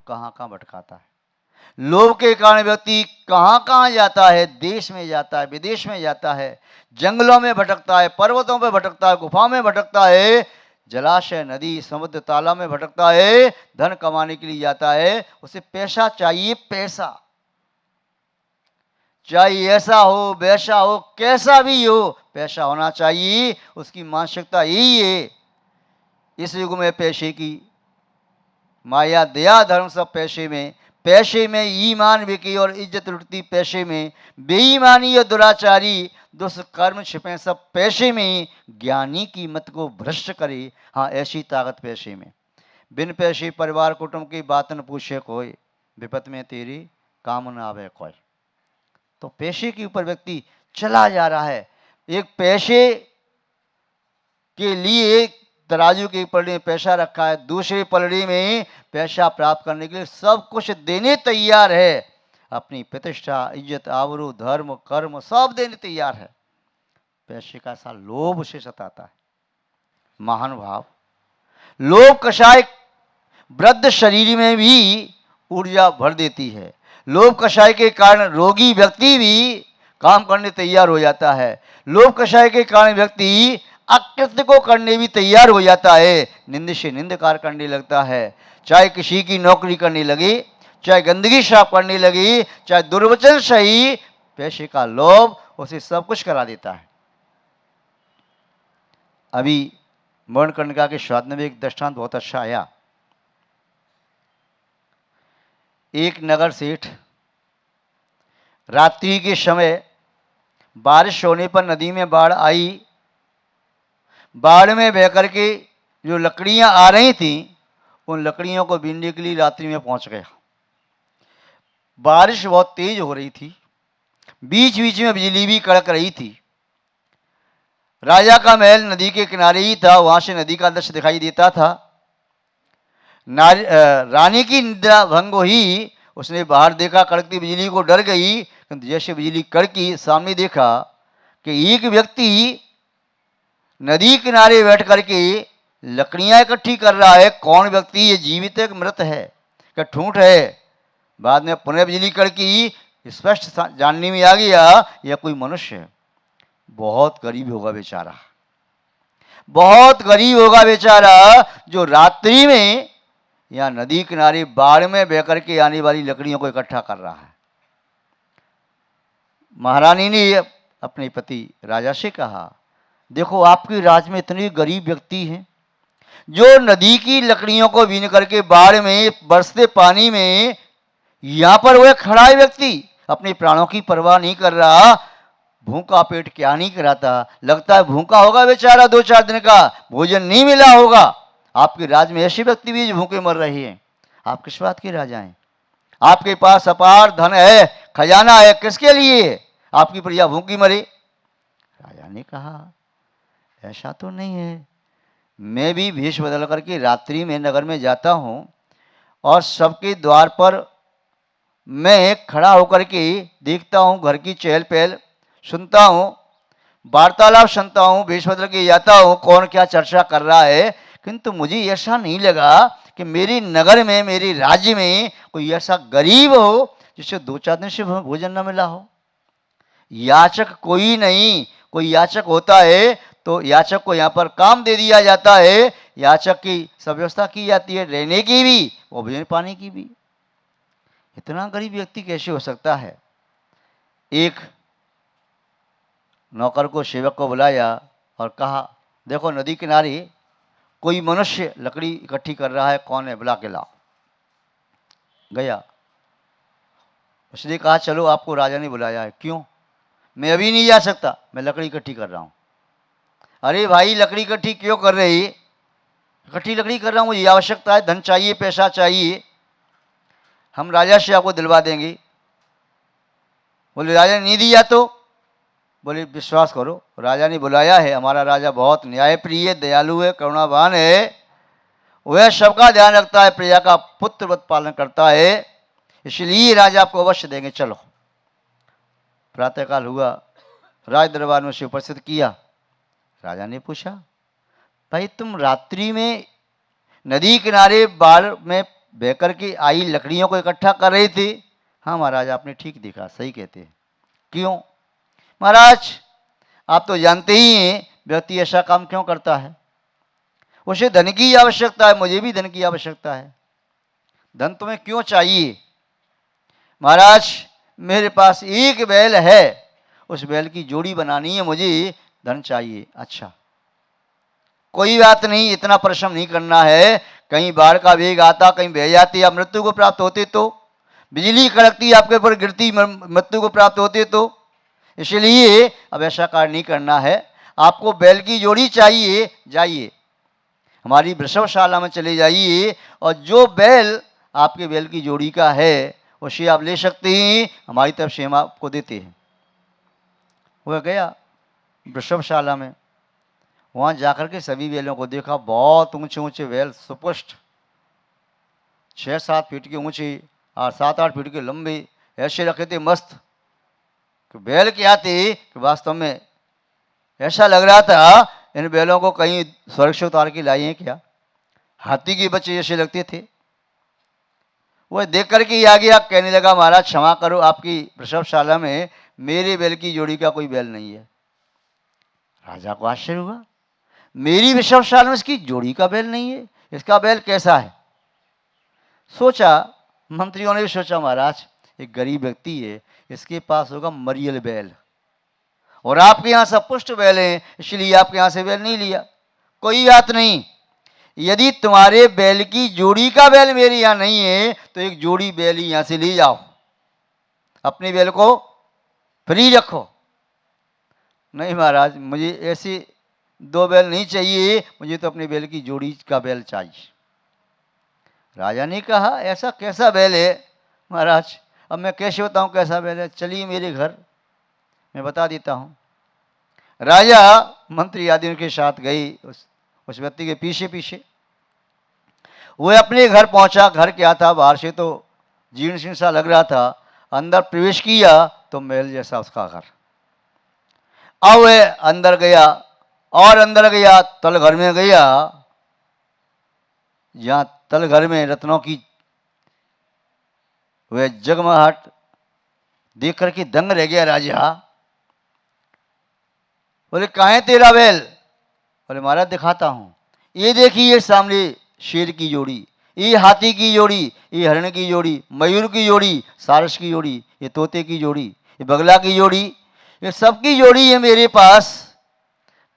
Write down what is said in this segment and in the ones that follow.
कहाँ कहाँ भटकाता है। लोभ के कारण व्यक्ति कहाँ कहाँ जाता है, देश में जाता है, विदेश में जाता है, जंगलों में भटकता है, पर्वतों पर भटकता है, गुफाओं में भटकता है, जलाशय, नदी, समुद्र, तालाब में भटकता है, धन कमाने के लिए जाता है। उसे पैसा चाहिए, पैसा, चाहे ऐसा हो वैसा हो कैसा भी हो, पैसा होना चाहिए। उसकी मानसिकता यही है। इस युग में पैसे की माया, दया, धर्म सब पैसे में, पैसे में ईमान बिकी और इज्जत लुटती पैसे में, बेईमानी और दुराचारी दुष्कर्म छिपे सब पैसे में, ज्ञानी की मत को भ्रष्ट करे, हाँ ऐसी ताकत पैसे में। बिन पैसे परिवार कुटुंब की बात न पूछे कोई, विपत में तेरी काम न आवे कोई। तो पैसे के ऊपर व्यक्ति चला जा रहा है। एक पैसे के लिए तराजू की पलड़ी में पैसा रखा है, दूसरी पलड़ी में पैसा प्राप्त करने के लिए सब कुछ देने तैयार है। अपनी प्रतिष्ठा, इज्जत, आबरू, धर्म, कर्म सब देने तैयार है। पैसे का सा लोभ उसे सताता है। महानुभाव, लोभ कषाय वृद्ध शरीर में भी ऊर्जा भर देती है। लोभ कषाय के कारण रोगी व्यक्ति भी काम करने तैयार हो जाता है। लोभ कषाय के कारण व्यक्ति अकृत्य को करने भी तैयार हो जाता है, निंद से निंद कार्य करने लगता है। चाहे किसी की नौकरी करने लगे, चाहे गंदगी साफ करने लगी, चाहे दुर्वचन सही, पैसे का लोभ उसे सब कुछ करा देता है। अभी मणिकर्णिका के स्वाद में एक दृष्टांत बहुत अच्छा आया। एक नगर सेठ रात्रि के समय बारिश होने पर नदी में बाढ़ आई। बाढ़ में बह करके जो लकड़ियां आ रही थीं, उन लकड़ियों को बीनने के लिए रात्रि में पहुंच गया। बारिश बहुत तेज हो रही थी, बीच बीच में बिजली भी कड़क रही थी। राजा का महल नदी के किनारे ही था, वहां से नदी का दृश्य दिखाई देता था। रानी की निद्रा भंग हुई, उसने बाहर देखा, कड़कती बिजली को डर गई। जैसे बिजली कड़की, सामने देखा कि एक व्यक्ति नदी किनारे बैठ करके लकड़ियां इकट्ठी कर रहा है। कौन व्यक्ति, ये जीवित है कि मृत है, क्या ठूंठ है? बाद में पुनः बिजली कड़की, स्पष्ट जानने में आ गया यह कोई मनुष्य है। बहुत गरीब होगा बेचारा, बहुत गरीब होगा बेचारा, जो रात्रि में या नदी किनारे बाढ़ में बह करके आने वाली लकड़ियों को इकट्ठा कर रहा है। महारानी ने अपने पति राजा से कहा, देखो आपके राज्य में इतने गरीब व्यक्ति हैं जो नदी की लकड़ियों को बीन करके बाढ़ में बरसते पानी में, यहां पर वह खड़ा है व्यक्ति अपने प्राणों की परवाह नहीं कर रहा, भूखा पेट क्या नहीं कराता, लगता है भूखा होगा बेचारा, 2-4 दिन का भोजन नहीं मिला होगा। आपके राज्य में ऐसे व्यक्ति भी भूखे मर रहे हैं। आप किस बात के राजा हैं? आपके पास अपार धन है, खजाना है, किसके लिए आपकी प्रजा भूखी मरे? राजा ने कहा, ऐसा तो नहीं है, मैं भी भेष बदल करके रात्रि में नगर में जाता हूं और सबके द्वार पर मैं खड़ा होकर के देखता हूं, घर की चहल पहल सुनता हूं, वार्तालाप सुनता हूं, भेष बदल के जाता हूं, कौन क्या चर्चा कर रहा है। किंतु मुझे ऐसा नहीं लगा कि मेरे नगर में, मेरे राज्य में कोई ऐसा गरीब हो जिसे 2-4 दिन से भोजन न मिला हो। याचक कोई नहीं, कोई याचक होता है तो याचक को यहाँ पर काम दे दिया जाता है, याचक की सब व्यवस्था की जाती है, रहने की भी और भोजन पानी की भी। इतना गरीब व्यक्ति कैसे हो सकता है? एक नौकर को, सेवक को बुलाया और कहा, देखो नदी किनारे कोई मनुष्य लकड़ी इकट्ठी कर रहा है, कौन है, बुला के लाओ। गया, उसने कहा, चलो आपको राजा ने बुलाया है। क्यों? मैं अभी नहीं जा सकता, मैं लकड़ी इकट्ठी कर रहा हूं। अरे भाई, लकड़ी इकट्ठी क्यों कर रही? इकट्ठी लकड़ी कर रहा हूं, मुझे आवश्यकता है, धन चाहिए, पैसा चाहिए, हम राजा से आपको दिलवा देंगे। बोले राजा ने नहीं दिया तो? बोले विश्वास करो, राजा ने बुलाया है, हमारा राजा बहुत न्यायप्रिय, दयालु है, करुणावान है, वह सबका ध्यान रखता है, प्रजा का पुत्रवत पालन करता है, इसलिए राजा आपको अवश्य देंगे, चलो। प्रातःकाल हुआ, राज दरबार में उसे उपस्थित किया। राजा ने पूछा, भाई तुम रात्रि में नदी किनारे बाढ़ में बेकर की आई लकड़ियों को इकट्ठा कर रहे थे। हाँ महाराज, आपने ठीक देखा, सही कहते हैं। क्यों महाराज? आप तो जानते ही हैं व्यक्ति ऐसा काम क्यों करता है। उसे धन की आवश्यकता है, मुझे भी धन की आवश्यकता है। धन तुम्हें क्यों चाहिए? महाराज मेरे पास एक बैल है, उस बैल की जोड़ी बनानी है, मुझे धन चाहिए। अच्छा कोई बात नहीं, इतना परिश्रम नहीं करना है। कहीं बाढ़ का वेग आता, कहीं बह जाती, आप मृत्यु को प्राप्त होते तो, बिजली कड़कती आपके ऊपर गिरती, मृत्यु को प्राप्त होते तो। इसलिए अब ऐसा कार्य नहीं करना है। आपको बैल की जोड़ी चाहिए, जाइए हमारी वृषभशाला में चले जाइए, और जो बैल आपके बैल की जोड़ी का है उसे आप ले सकते हैं, हमारी तरफ से हम आपको देते हैं। वह गया वृषभशाला में, वहाँ जाकर के सभी बैलों को देखा। बहुत ऊंचे ऊंचे बैल, सुपुष्ट, 6-7 फीट के ऊंचे और 7-8 फीट के लंबे, ऐसे रखे थे मस्त। बैल क्या थे कि वास्तव में ऐसा लग रहा था इन बैलों को कहीं स्वर्ग से उतार के लाई हैं क्या। हाथी के बच्चे जैसे लगते थे। वह देख करके आ गया, कहने लगा महाराज क्षमा करो, आपकी वृषभशाला में मेरे बैल की जोड़ी का कोई बैल नहीं है। राजा को आश्चर्य हुआ, मेरी वृषभशाला में इसकी जोड़ी का बैल नहीं है, इसका बैल कैसा है। सोचा, मंत्रियों ने भी सोचा महाराज एक गरीब व्यक्ति है, इसके पास होगा मरियल बैल, और आपके यहाँ सब पुष्ट बैल हैं, इसलिए आपके यहाँ से बैल नहीं लिया। कोई बात नहीं, यदि तुम्हारे बैल की जोड़ी का बैल मेरे यहाँ नहीं है तो एक जोड़ी बैल ही यहाँ से ले जाओ, अपने बैल को फ्री रखो। नहीं महाराज, मुझे ऐसे 2 बैल नहीं चाहिए, मुझे तो अपने बैल की जोड़ी का बैल चाहिए। राजा ने कहा ऐसा कैसा बैल है महाराज? अब मैं कैसे बताऊं कैसा बैल है? चलिए मेरे घर, मैं बता देता हूँ। राजा मंत्री आदि के साथ गई उस व्यक्ति के पीछे पीछे। वह अपने घर पहुंचा। घर क्या था, बाहर से तो जीर्ण शीर्ण सा लग रहा था, अंदर प्रवेश किया तो महल जैसा उसका घर। अब वह अंदर गया और अंदर गया, तल घर में गया, जहां तल घर में रत्नों की वह जगमगाहट देख करके दंग रह गया राजा। बोले कहाँ है तेरा बैल? बोले महाराज दिखाता हूँ, ये देखिए सामने शेर की जोड़ी, ये हाथी की जोड़ी, ये हरण की जोड़ी, मयूर की जोड़ी, सारस की जोड़ी, ये तोते की जोड़ी, ये बगला की जोड़ी, ये सबकी जोड़ी है मेरे पास,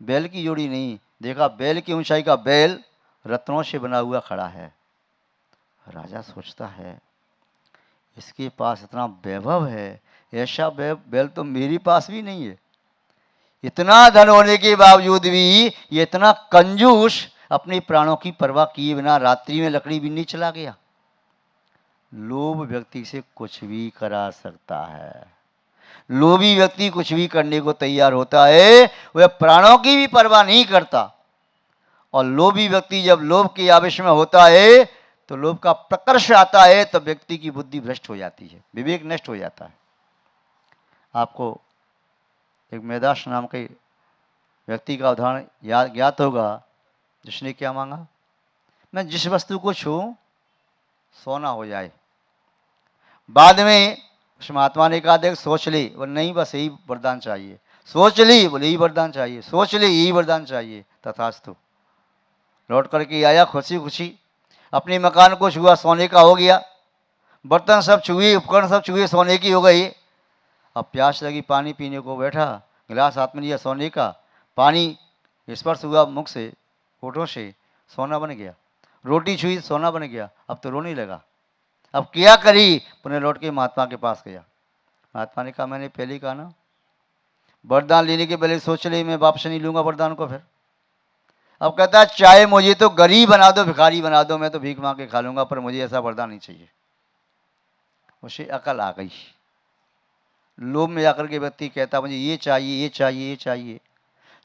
बैल की जोड़ी नहीं। देखा बैल की ऊंचाई का बैल रत्नों से बना हुआ खड़ा है। राजा सोचता है इसके पास इतना वैभव है, ऐसा बैल तो मेरे पास भी नहीं है। इतना धन होने के बावजूद भी ये इतना कंजूस, अपने प्राणों की परवाह किए बिना रात्रि में लकड़ी बीनने चला गया। लोभ व्यक्ति से कुछ भी करा सकता है। लोभी व्यक्ति कुछ भी करने को तैयार होता है, वह प्राणों की भी परवाह नहीं करता। और लोभी व्यक्ति जब लोभ के आवेश में होता है तो लोभ का प्रकर्ष आता है, तो व्यक्ति की बुद्धि भ्रष्ट हो जाती है, विवेक नष्ट हो जाता है। आपको एक मेधास नाम के व्यक्ति का उदाहरण ज्ञात होगा, जिसने क्या मांगा, मैं जिस वस्तु को छूं सोना हो जाए। बाद में उस महात्मा ने कहा देख सोच ली, वो नहीं बस यही वरदान चाहिए। सोच ली, बोले यही वरदान चाहिए। सोच ली, यही वरदान चाहिए। तथास्तु। लौट करके आया खुशी खुशी, अपने मकान को छुआ, सोने का हो गया। बर्तन सब छुए, उपकरण सब छुए, सोने की हो गई। अब प्यास लगी, पानी पीने को बैठा, गिलास हाथ में लिया सोने का, पानी स्पर्श हुआ मुख से, होठों से, सोना बन गया। रोटी छुई, सोना बन गया। अब तो रोने लगा। अब क्या करी? पुनः लौट के महात्मा के पास गया। महात्मा ने कहा मैंने पहले कहा ना, वरदान लेने के पहले सोच ले, मैं वापस नहीं लूंगा वरदान को। फिर अब कहता है चाहे मुझे तो गरीब बना दो, भिखारी बना दो, मैं तो भीख मांग के खा लूंगा, पर मुझे ऐसा वरदान नहीं चाहिए। उसे अकल आ गई। लोभ में जाकर के व्यक्ति कहता मुझे ये चाहिए, ये चाहिए, ये चाहिए।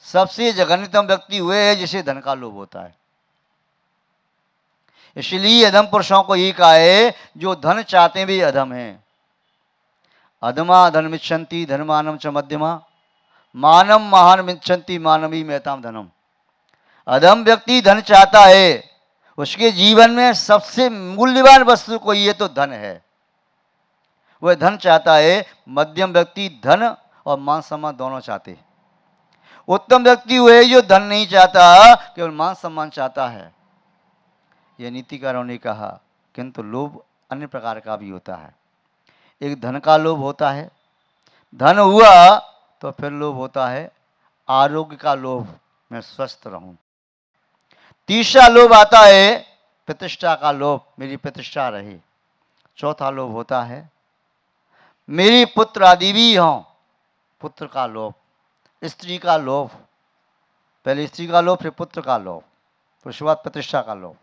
सबसे जघन्यतम व्यक्ति हुए है जिसे धन का लोभ होता है। इसलिए अधम पुरुषों को ये कहा है जो धन चाहते भी अधम हैं। अधमा धन मिच्छन्ति धनमानम च मध्यमा, मानम महान मिच्छन्ति मानवी मेहताम धनम। अधम व्यक्ति धन चाहता है, उसके जीवन में सबसे मूल्यवान वस्तु कोई है तो धन है। वह धन चाहता है। मध्यम व्यक्ति धन और मान सम्मान दोनों चाहते हैं। उत्तम व्यक्ति वह है जो धन नहीं चाहता, केवल मान सम्मान चाहता है। यह नीतिकारों ने कहा। किंतु लोभ अन्य प्रकार का भी होता है। एक धन का लोभ होता है, धन हुआ तो फिर लोभ होता है आरोग्य का लोभ, मैं स्वस्थ रहूं। तीसरा लोभ आता है प्रतिष्ठा का लोभ, मेरी प्रतिष्ठा रहे। चौथा लोभ होता है मेरी पुत्र आदि भी हों, पुत्र का लोभ। स्त्री का लोभ, पहले स्त्री का लोभ, फिर पुत्र का लोभ, फिर उसके बाद प्रतिष्ठा का लोभ,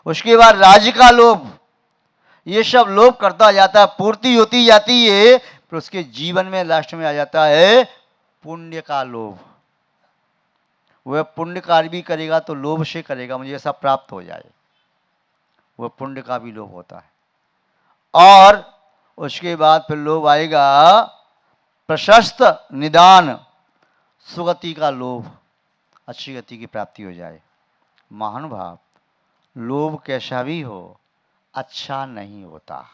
उसके बाद राज्य का लोभ। ये सब लोभ करता जाता है, पूर्ति होती जाती है, फिर उसके जीवन में लास्ट में आ जाता है पुण्य का लोभ। वह पुण्य कार्य भी करेगा तो लोभ से करेगा, मुझे ऐसा प्राप्त हो जाए, वह पुण्य का भी लोभ होता है। और उसके बाद फिर लोभ आएगा प्रशस्त निदान सुगति का लोभ, अच्छी गति की प्राप्ति हो जाए। महानुभाव, लोभ कैसा भी हो अच्छा नहीं होता।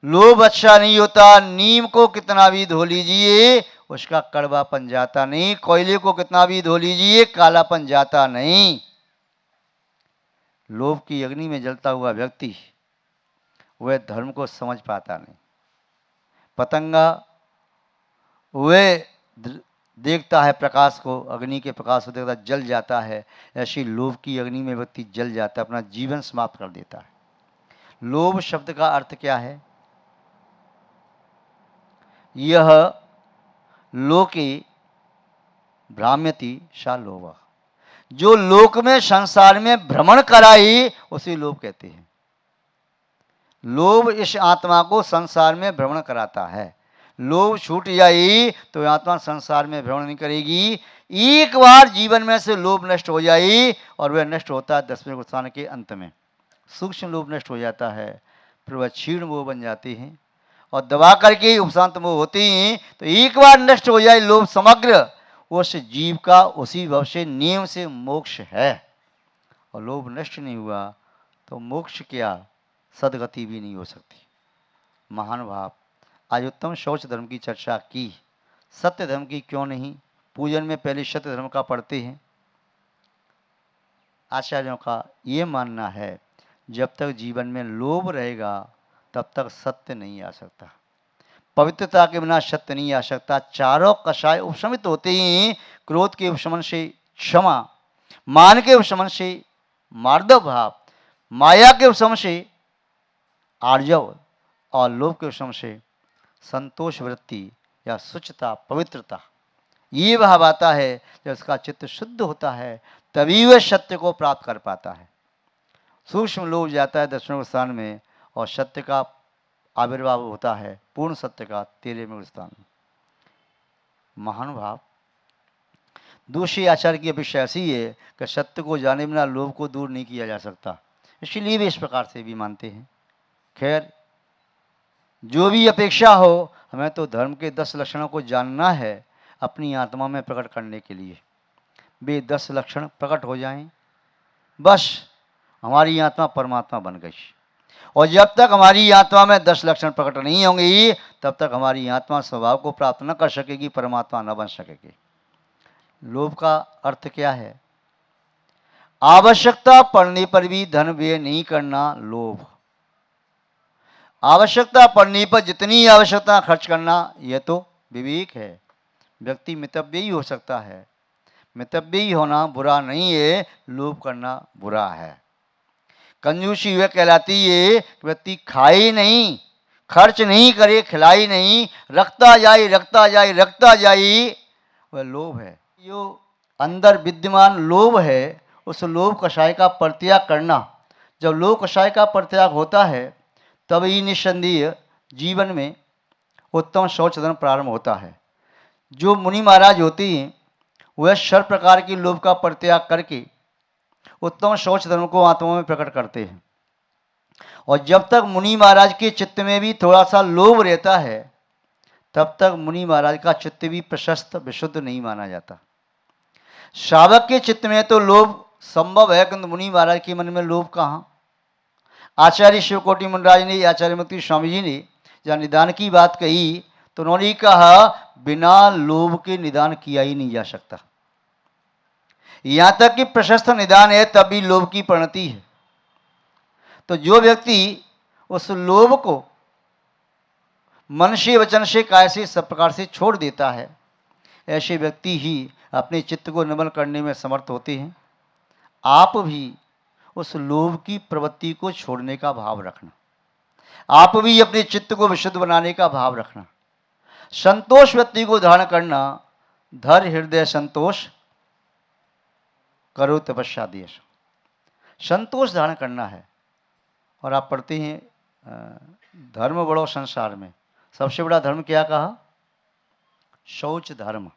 लोभ अच्छा नहीं होता। नीम को कितना भी धो लीजिए उसका कड़वापन जाता नहीं, कोयले को कितना भी धो लीजिए कालापन जाता नहीं। लोभ की अग्नि में जलता हुआ व्यक्ति वह धर्म को समझ पाता नहीं। पतंगा वह देखता है प्रकाश को, अग्नि के प्रकाश को देखता जल जाता है, ऐसी लोभ की अग्नि में व्यक्ति जल जाता है, अपना जीवन समाप्त कर देता है। लोभ शब्द का अर्थ क्या है? यह लोके भ्राम्यति सा लोभ, जो लोक में संसार में भ्रमण कराई उसे लोभ कहते हैं। लोभ इस आत्मा को संसार में भ्रमण कराता है। लोभ छूट जाए तो आत्मा संसार में भ्रमण नहीं करेगी। एक बार जीवन में से लोभ नष्ट हो जाए, और वह नष्ट होता है 10वें गुणस्थान के अंत में। सूक्ष्म लोभ नष्ट हो जाता है, फिर वह क्षीण मोह बन जाते हैं, और दबा करके उपशांत मोह होते हैं। तो एक बार नष्ट हो जाए लोभ समग्र, उस जीव का उसी भव से नियम से मोक्ष है। और लोभ नष्ट नहीं हुआ तो मोक्ष क्या, सदगति भी नहीं हो सकती। महानुभाव, आज उत्तम शौच धर्म की चर्चा की, सत्य धर्म की क्यों नहीं? पूजन में पहले सत्य धर्म का पढ़ते हैं। आचार्यों का ये मानना है जब तक जीवन में लोभ रहेगा तब तक सत्य नहीं आ सकता। पवित्रता के बिना सत्य नहीं आ सकता। चारों कषाय उपशमित होते ही क्रोध के उपशमन से क्षमा, मान के उपशमन से मार्दव भाव, माया के उपशमन से आर्जव, और लोभ के उपशमन से संतोष वृत्ति या शुचिता पवित्रता। ये भाव आता है जब उसका चित्त शुद्ध होता है, तभी वह सत्य को प्राप्त कर पाता है। सूक्ष्म लोभ जाता है 10वें स्थान में, और सत्य का आविर्भाव होता है पूर्ण सत्य का 13वें स्थान में। महानुभाव, दूसरी आचार्य की अपेक्षा ऐसी है कि सत्य को जाने बिना लोभ को दूर नहीं किया जा सकता, इसलिए वे इस प्रकार से भी मानते हैं। खैर, जो भी अपेक्षा हो, हमें तो धर्म के 10 लक्षणों को जानना है अपनी आत्मा में प्रकट करने के लिए। वे 10 लक्षण प्रकट हो जाएं, बस हमारी आत्मा परमात्मा बन गई। और जब तक हमारी आत्मा में 10 लक्षण प्रकट नहीं होंगे तब तक हमारी आत्मा स्वभाव को प्राप्त न कर सकेगी, परमात्मा न बन सकेगी। लोभ का अर्थ क्या है? आवश्यकता पड़ने पर भी धन व्यय नहीं करना लोभ। आवश्यकता पड़ने पर जितनी आवश्यकता खर्च करना यह तो विवेक है। व्यक्ति मितव्ययी हो सकता है, मितव्ययी होना बुरा नहीं है, लोभ करना बुरा है। कंजूसी वह कहलाती है व्यक्ति खाए नहीं, खर्च नहीं करे, खिलाई नहीं, रखता जाए रखता जाए रखता जाए, वह लोभ है। जो अंदर विद्यमान लोभ है उस लोभ कषाय का परित्याग करना। जब लोभ कषाय का परित्याग होता है तभी निस्संदेह जीवन में उत्तम शौच धर्म प्रारंभ होता है। जो मुनि महाराज होते हैं वह सर्व प्रकार की लोभ का परित्याग करके उत्तम शौच धर्म को आत्मा में प्रकट करते हैं। और जब तक मुनि महाराज के चित्त में भी थोड़ा सा लोभ रहता है तब तक मुनि महाराज का चित्त भी प्रशस्त विशुद्ध नहीं माना जाता। श्रावक के चित्त में तो लोभ संभव है, किंतु मुनि महाराज के मन में लोभ कहाँ। आचार्य शिवकोटि मुनिराज ने, आचार्य मुक्ति स्वामी जी ने जहाँ निदान की बात कही तो उन्होंने कहा बिना लोभ के निदान किया ही नहीं जा सकता। यहां तक कि प्रशस्त निदान है तब भी लोभ की परिणति है। तो जो व्यक्ति उस लोभ को मन से, वचन से, काय से, सब प्रकार से छोड़ देता है, ऐसे व्यक्ति ही अपने चित्त को निर्मल करने में समर्थ होते हैं। आप भी उस लोभ की प्रवृत्ति को छोड़ने का भाव रखना, आप भी अपने चित्त को विशुद्ध बनाने का भाव रखना, संतोष व्यक्ति को धारण करना। धर हृदय संतोष करो तपस्या देश, संतोष धारण करना है। और आप पढ़ते हैं धर्म बड़ो संसार में, सबसे बड़ा धर्म क्या कहा? शौच धर्म।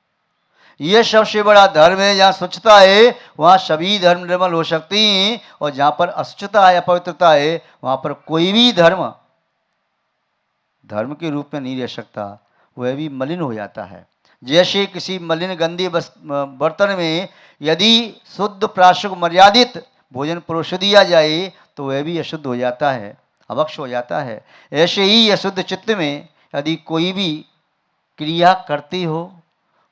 यह सबसे बड़ा धर्म है। जहाँ स्वच्छता है वहाँ सभी धर्म निर्मल हो सकते हैं, और जहाँ पर अस्वच्छता है, अपवित्रता है, वहाँ पर कोई भी धर्म धर्म के रूप में नहीं रह सकता, वह भी मलिन हो जाता है। जैसे किसी मलिन गंदे बर्तन में यदि शुद्ध प्राशुक मर्यादित भोजन परोस दिया जाए तो वह भी अशुद्ध हो जाता है, अवक्ष हो जाता है। ऐसे ही अशुद्ध चित्त में यदि कोई भी क्रिया करती हो,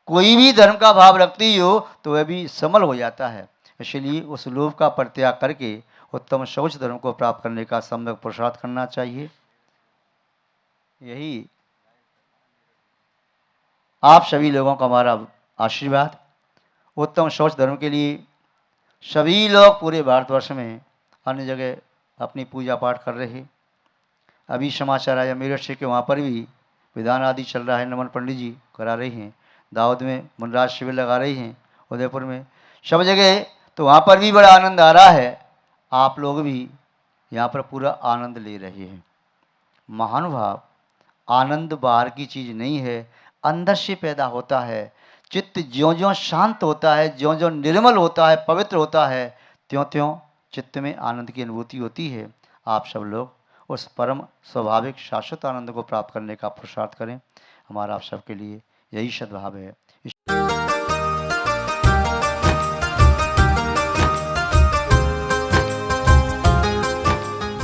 कोई भी धर्म का भाव रखती हो, तो वह भी समल हो जाता है। इसलिए उस लोभ का परित्याग करके उत्तम शौच धर्म को प्राप्त करने का सम्यक पुरुषार्थ करना चाहिए। यही आप सभी लोगों का हमारा आशीर्वाद। उत्तम शौच धर्म के लिए सभी लोग पूरे भारतवर्ष में अन्य जगह अपनी पूजा पाठ कर रहे हैं। अभी समाचार आया मेरठ से कि वहाँ पर भी विधान आदि चल रहा है, नमन पंडित जी करा रहे हैं। दाऊद में मुनराज शिविर लगा रही हैं, उदयपुर में, सब जगह। तो वहाँ पर भी बड़ा आनंद आ रहा है। आप लोग भी यहाँ पर पूरा आनंद ले रहे हैं। महानुभाव, आनंद बाहर की चीज़ नहीं है, अंदर से पैदा होता है। चित्त ज्यों ज्यों शांत होता है, ज्यों ज्यों निर्मल होता है, पवित्र होता है, त्यों त्यों चित्त में आनंद की अनुभूति होती है। आप सब लोग उस परम स्वाभाविक शाश्वत आनंद को प्राप्त करने का पुरुषार्थ करें। हमारा आप सबके लिए यही सद्भाव है।